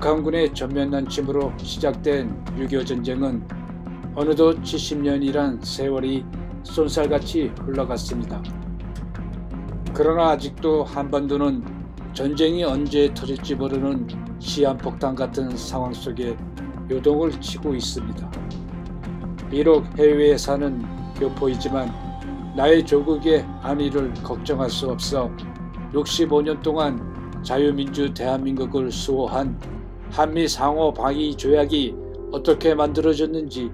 북한군의 전면 난침으로 시작된 6.25 전쟁은 어느덧 70년이란 세월이 쏜살같이 흘러갔습니다. 그러나 아직도 한반도는 전쟁이 언제 터질지 모르는 시한폭탄 같은 상황 속에 요동을 치고 있습니다. 비록 해외에 사는 교포이지만 나의 조국의 안위를 걱정할 수 없어 65년 동안 자유민주 대한민국을 수호한 한미상호방위조약이 어떻게 만들어졌는지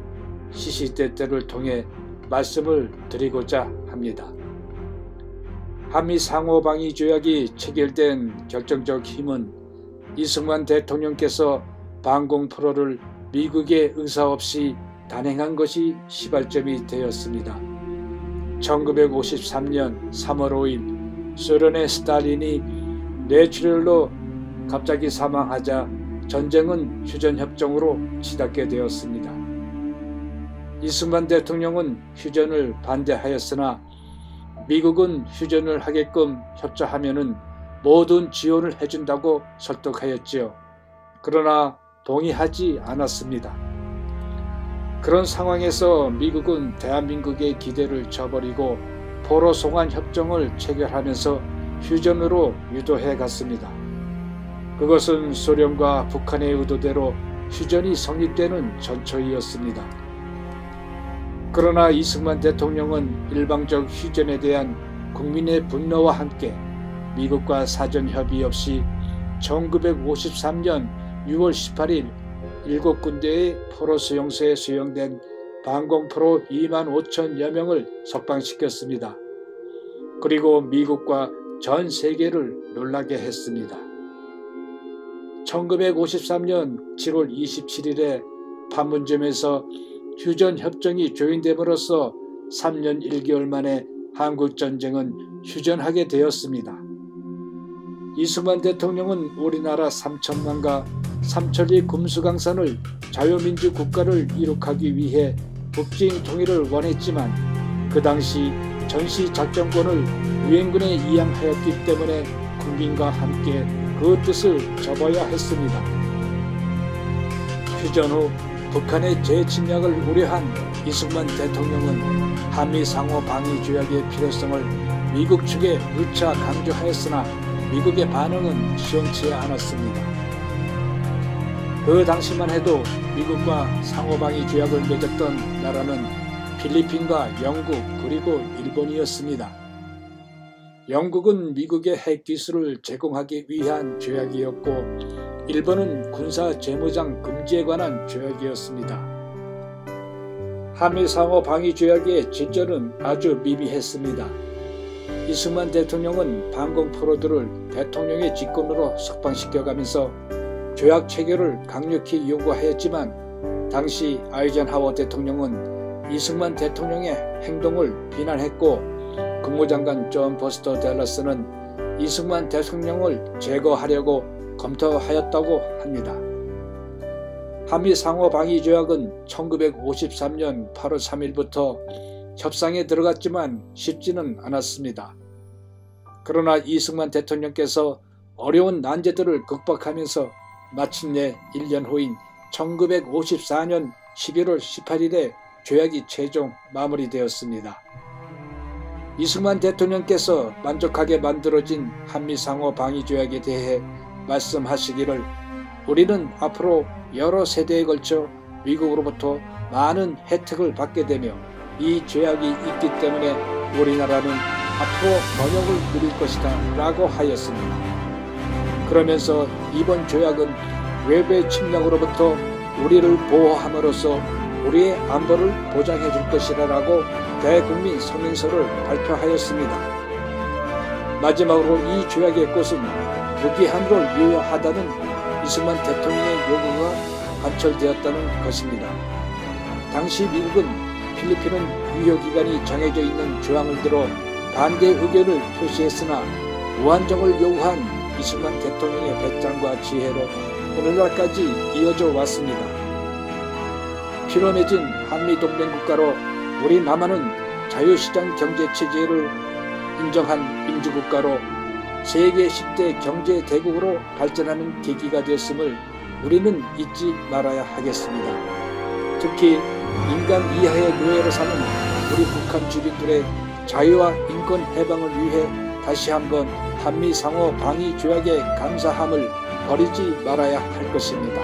시시때때를 통해 말씀을 드리고자 합니다. 한미상호방위조약이 체결된 결정적 힘은 이승만 대통령께서 방공포로를 미국의 의사 없이 단행한 것이 시발점이 되었습니다. 1953년 3월 5일 소련의 스탈린이 뇌출혈로 갑자기 사망하자 전쟁은 휴전협정으로 치닫게 되었습니다. 이승만 대통령은 휴전을 반대하였으나 미국은 휴전을 하게끔 협조하면은 모든 지원을 해준다고 설득하였지요. 그러나 동의하지 않았습니다. 그런 상황에서 미국은 대한민국의 기대를 저버리고 포로 송환 협정을 체결하면서 휴전으로 유도해 갔습니다. 그것은 소련과 북한의 의도대로 휴전이 성립되는 전초이었습니다. 그러나 이승만 대통령은 일방적 휴전에 대한 국민의 분노와 함께 미국과 사전 협의 없이 1953년 6월 18일 7군데의 포로 수용소에 수용된 방공포로 25,000여 명을 석방시켰습니다. 그리고 미국과 전 세계를 놀라게 했습니다. 1953년 7월 27일에 판문점에서 휴전협정이 조인됨으로써 3년 1개월 만에 한국전쟁은 휴전하게 되었습니다. 이승만 대통령은 우리나라 삼천만과 삼천리 금수강산을 자유민주 국가를 이룩하기 위해 북진 통일을 원했지만 그 당시 전시작전권을 유엔군에 이양하였기 때문에 국민과 함께 그 뜻을 접어야 했습니다. 휴전 후 북한의 재침략을 우려한 이승만 대통령은 한미상호방위조약의 필요성을 미국 측에 누차 강조하였으나 미국의 반응은 시원치 않았습니다. 그 당시만 해도 미국과 상호방위조약을 맺었던 나라는 필리핀과 영국 그리고 일본이었습니다. 영국은 미국의 핵기술을 제공하기 위한 조약이었고 일본은 군사 재무장 금지에 관한 조약이었습니다. 한미상호방위조약의 진전은 아주 미비했습니다. 이승만 대통령은 방공포로들을 대통령의 직권으로 석방시켜가면서 조약 체결을 강력히 요구하였지만 당시 아이젠하워 대통령은 이승만 대통령의 행동을 비난했고 국무장관 존 버스터 댈러스는 이승만 대통령을 제거하려고 검토하였다고 합니다. 한미상호방위조약은 1953년 8월 3일부터 협상에 들어갔지만 쉽지는 않았습니다. 그러나 이승만 대통령께서 어려운 난제들을 극복하면서 마침내 1년 후인 1954년 11월 18일에 조약이 최종 마무리되었습니다. 이승만 대통령께서 만족하게 만들어진 한미상호방위조약에 대해 말씀하시기를 우리는 앞으로 여러 세대에 걸쳐 미국으로부터 많은 혜택을 받게 되며 이 조약이 있기 때문에 우리나라는 앞으로 번영을 누릴 것이다 라고 하였습니다. 그러면서 이번 조약은 외부의 침략으로부터 우리를 보호함으로써 우리의 안보를 보장해 줄 것이라고 대국민 성명서를 발표하였습니다. 마지막으로 이 조약의 꽃은 무기한으로 유효하다는 이승만 대통령의 요구가 관철되었다는 것입니다. 당시 미국은 필리핀은 유효기간이 정해져 있는 조항을 들어 반대 의견을 표시했으나 무한정을 요구한 이승만 대통령의 배짱과 지혜로 오늘날까지 이어져 왔습니다. 피로 맺은 한미동맹국가로 우리 남한은 자유시장 경제체제를 인정한 민주국가로 세계 10대 경제대국으로 발전하는 계기가 되었음을 우리는 잊지 말아야 하겠습니다. 특히 인간 이하의 노예로 사는 우리 북한 주민들의 자유와 인권 해방을 위해 다시 한번 한미 상호 방위 조약의 감사함을 버리지 말아야 할 것입니다.